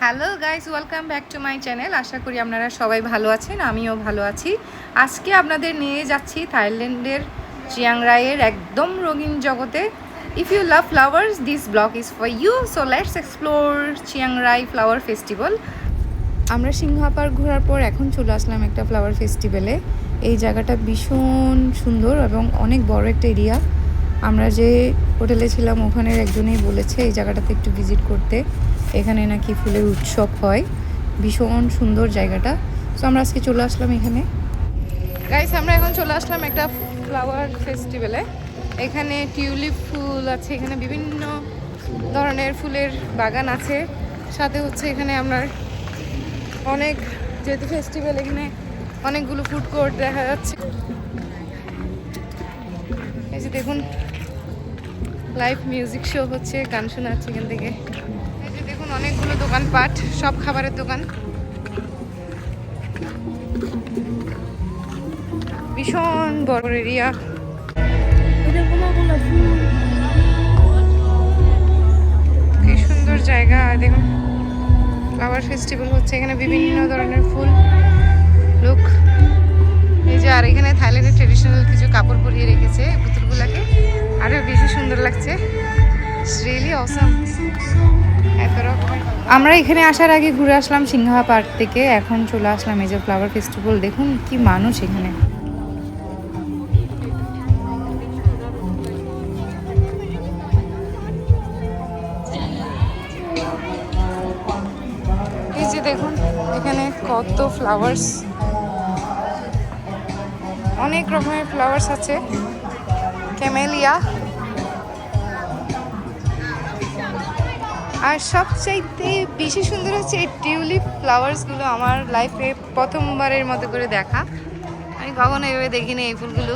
Hello guys, welcome back to my channel. আশা করি আপনারা সবাই ভালো আছেন, আমিও ভালো আছি। আজকে আপনাদের নিয়ে যাচ্ছি থাইল্যান্ডের চিয়াং রাইয়ের একদম রঙিন জগতে। If you love flowers, this blog is for you. So let's explore Chiang Rai flower festival. আমরা সিংহা পার্ক ঘোরার পর এখন চলে আসলাম একটা ফ্লাওয়ার ফেস্টিভ্যালে। এই জায়গাটা ভীষণ সুন্দর এবং অনেক বড় একটা এরিয়া। আমরা যে হোটেলে ছিলাম ওখানের একজনেই বলেছে এই জায়গাটাতে একটু ভিজিট করতে। এখানে নাকি ফুলের উৎসব হয়, ভীষণ সুন্দর জায়গাটা। সো আমরা আজকে চলে আসলাম এখানে। গাইস, আমরা এখন চলে আসলাম একটা ফ্লাওয়ার ফেস্টিভ্যালে। এখানে টিউলিপ ফুল আছে, এখানে বিভিন্ন ধরনের ফুলের বাগান আছে। সাথে হচ্ছে এখানে আপনার অনেক, যেহেতু ফেস্টিভ্যাল এখানে অনেকগুলো ফুড কোর্ট দেখা যাচ্ছে। এই যে দেখুন, লাইভ মিউজিক শো হচ্ছে, গান শোনা যাচ্ছে এখান থেকে। এই যে দেখুন, অনেকগুলো দোকানপাট, সব খাবারের দোকান। ভীষণ বড় এরিয়া। কি সুন্দর জায়গা দেখুন। ফ্লাওয়ার ফেস্টিভ্যাল হচ্ছে, এখানে বিভিন্ন ধরনের ফুল। লুক, এই যে, আর এখানে থাইল্যান্ডের ট্রেডিশনাল কিছু কাপড় পরিয়ে রেখেছে পুতুলগুলাকে, আরো বেশি সুন্দর লাগছে। It's really awesome. এত রকম। আমরা এখানে আসার আগে ঘুরে আসলাম সিংহা পার্ক থেকে, এখন চলে আসলাম এই যে ফ্লাওয়ার ফেস্টিভ্যাল। দেখুন কি মানুষ এখানে। এই যে দেখুন, এখানে কত ফ্লাওয়ার্স, অনেক রকমের ফ্লাওয়ার্স আছে। ক্যামেলিয়া, আর সবচাইতে বেশি সুন্দর হচ্ছে এই টিউলিপ ফ্লাওয়ার্সগুলো। আমার লাইফে প্রথমবারের মতো করে দেখা, আমি কখনো এভাবে দেখিনি এই ফুলগুলো।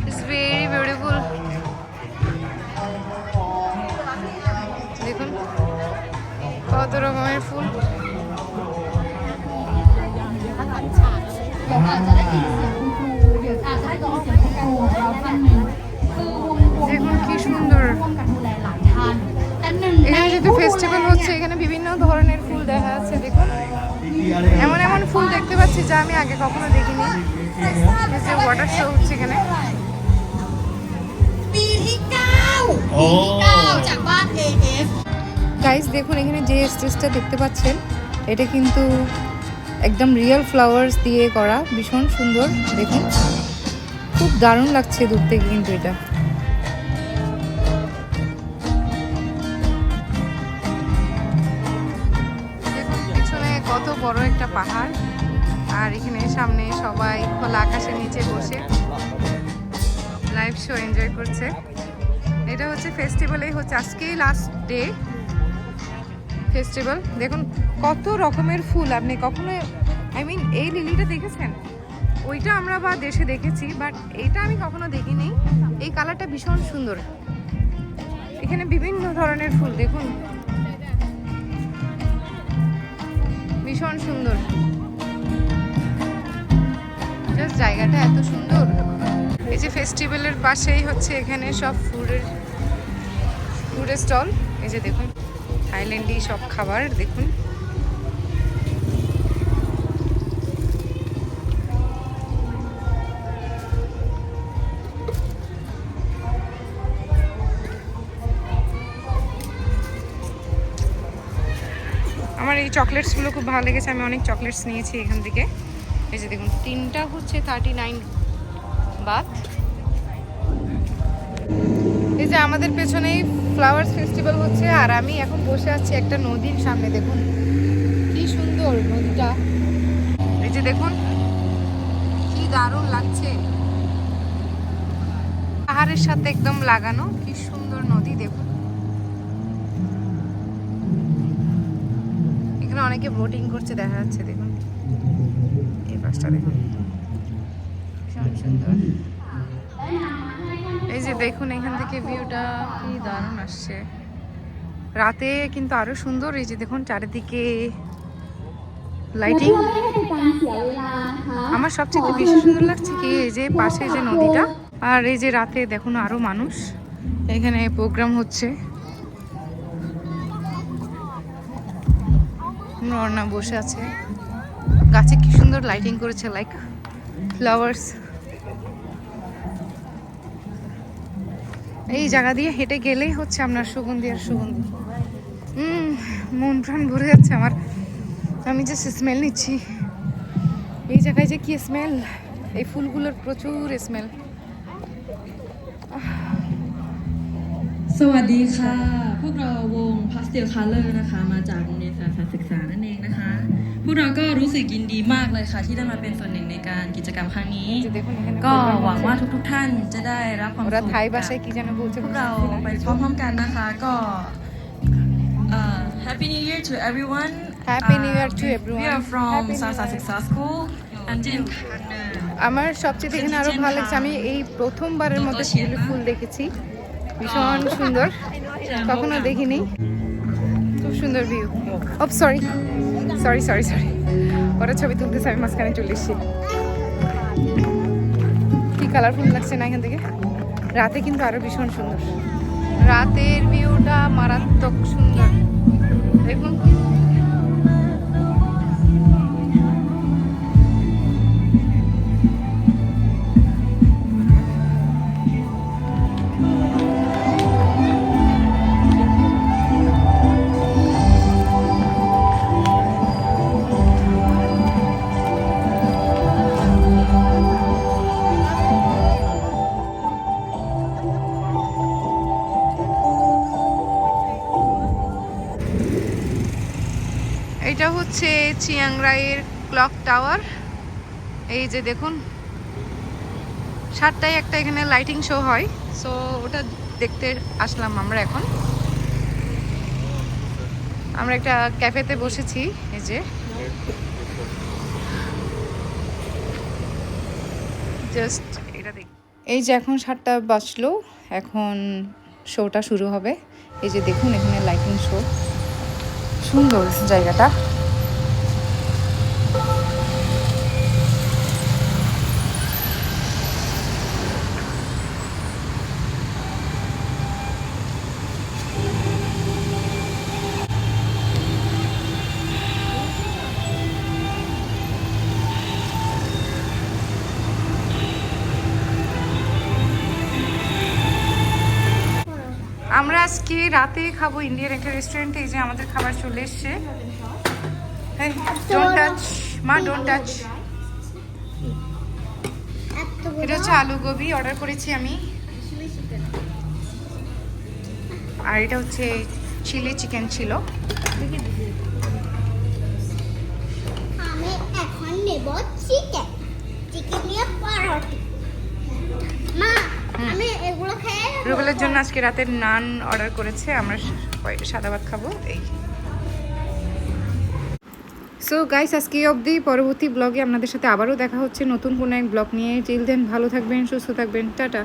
It's very beautiful. দেখুন কত রকমের ফুল। দেখুন কি সুন্দর। এখানে যেহেতু ফেস্টিভ্যাল হচ্ছে, এখানে বিভিন্ন ধরনের ফুল দেখা যাচ্ছে। দেখুন, এমন এমন ফুল দেখতে পাচ্ছি যা আমি আগে কখনো দেখিনি। ওয়াটার শো হচ্ছে এখানে। গাইস দেখুন, এখানে যে স্টেজটা দেখতে পাচ্ছেন এটা কিন্তু একদম রিয়েল ফ্লাওয়ার্স দিয়ে করা, ভীষণ সুন্দর। দেখুন খুব দারুণ লাগছে দূর থেকে কিন্তু এটা। কত বড় একটা পাহাড়, আর এখানে সামনে সবাই খোলা আকাশের নিচে বসে লাইভ শো এনজয় করছে। এটা হচ্ছে ফেস্টিভ্যালেই হচ্ছে, আজকেই লাস্ট ডে ফেস্টিভ্যাল। দেখুন কত রকমের ফুল। আপনি কখনো, এই লিলিটা দেখেছেন? ওইটা আমরা বা দেশে দেখেছি, বাট এইটা আমি কখনো দেখিনি। এই কালারটা ভীষণ সুন্দর। এখানে বিভিন্ন ধরনের ফুল দেখুন, ভীষণ সুন্দর। জাস্ট জায়গাটা এত সুন্দর। এই যে ফেস্টিভ্যালের পাশেই হচ্ছে এখানে সব ফুডের স্টল। এই যে দেখুন, থাইল্যান্ডি সব খাবার দেখুন। আমার এই চকলেটসগুলো খুব ভালো লেগেছে, আমি অনেক চকলেটস নিয়েছি এখান থেকে। এই যে দেখুন, তিনটা হচ্ছে 39 বাত। এই যে আমাদের পেছনেই ফ্লাওয়ার্স ফেস্টিভ্যাল হচ্ছে, আর আমি এখন বসে আছি একটা নদীর সামনে। দেখুন কি সুন্দর নদীটা। এই যে দেখুন কি দারুণ লাগছে, পাহাড়ের সাথে একদম লাগানো, কি সুন্দর নদী। দেখুন এখানে অনেকে বোটিং করছে দেখা যাচ্ছে। দেখুন এই পাশটা দেখুন, ভীষণ সুন্দর। এই যে দেখুন, এখান থেকে ভিউটা কি দারুণ আসছে। রাতে কিন্তু আরো সুন্দর। এই যে দেখুন চারিদিকে লাইটিং। আমার সবচেয়ে বেশি সুন্দর লাগছে কি, এই যে পাশে যে নদীটা, আর এই যে রাতে দেখুন আরো মানুষ, এখানে প্রোগ্রাম হচ্ছে। রওনা বসে আছে, গাছে কি সুন্দর লাইটিং করেছে, লাইক ফ্লাওয়ার্স। এই জায়গা দিয়ে হেঁটে গেলেই হচ্ছে আপনার সুগন্ধি আর সুগন্ধি। মন প্রাণ ভরে যাচ্ছে আমার। আমি যে স্মেল নিচ্ছি, এই জায়গায় যে কি স্মেল, এই ফুলগুলোর প্রচুর স্মেল। สวัสดีค่ะ พวกเราวง Pastel Color นะคะ มาจากโรงเรียนสารศาสตร์ศึกษานั่นเองนะคะ พวกเราก็รู้สึกยินดีมากเลยค่ะ ที่ได้มาเป็นส่วนหนึ่งในการกิจกรรมครั้งนี้ ก็หวังว่าทุกๆท่านจะได้รับความสุ ওরা ข থাই จาก ভাষায় কি যেন বলছে พวกเราไปพร้อมๆกันนะคะก็ Happy New Year to everyone. Happy New Year to everyone. We are from Happy New Sarsa Year. Siksa School and then আমার সবচেয়ে এখানে আরো ভালো লাগছে, আমি এই প্রথমবারের মধ্যে টিউলিপ ফুল দেখেছি, ভীষণ সুন্দর, কখনো দেখিনি। খুব সুন্দর ভিউ। ও সরি সরি সরি সরি, ওরা ছবি তুলতেছে, আমি মাঝখানে চলে এসেছি। কি কালারফুল লাগছে না এখান থেকে, রাতে কিন্তু আরো ভীষণ সুন্দর। রাতের ভিউটা মারাত্মক সুন্দর, দেখুন। এটা হচ্ছে চিয়াং রাইয়ের ক্লক টাওয়ার। এই যে দেখুন, 7টায় একটা এখানে লাইটিং শো হয়, সো ওটা দেখতে আসলাম আমরা। এখন আমরা একটা ক্যাফেতে বসেছি, এই যে জাস্ট এটা দেখ। এই যে এখন 7টা বাজলো, এখন শোটা শুরু হবে। এই যে দেখুন এখানে লাইটিং শো, সুন্দর জায়গাটা। আমরা আজকে রাতে খাবো ইন্ডিয়ান একটা রেস্টুরেন্টে। এই যে আমাদের খাবার চলে এসছে। ডোন্ট টাচ মা, ডোন্ট টাচ। এটা হচ্ছে আলু গোবি অর্ডার করেছি আমি, আর এটা হচ্ছে চিলি চিকেন ছিল। আমি এখন নেব চিকেন, চিকেন দিয়ে পরোটা। মা আমি এগুলো খেয়ে রুবেলের জন্য আজকে রাতের নান অর্ডার করেছে, আমরা সাদা ভাত খাবো। এই সো গাইস, আজকে অবধি, পরবর্তী ব্লগে আপনাদের সাথে আবারও দেখা হচ্ছে নতুন কোনো এক ব্লগ নিয়ে। টিল দেন ভালো থাকবেন, সুস্থ থাকবেন, টাটা।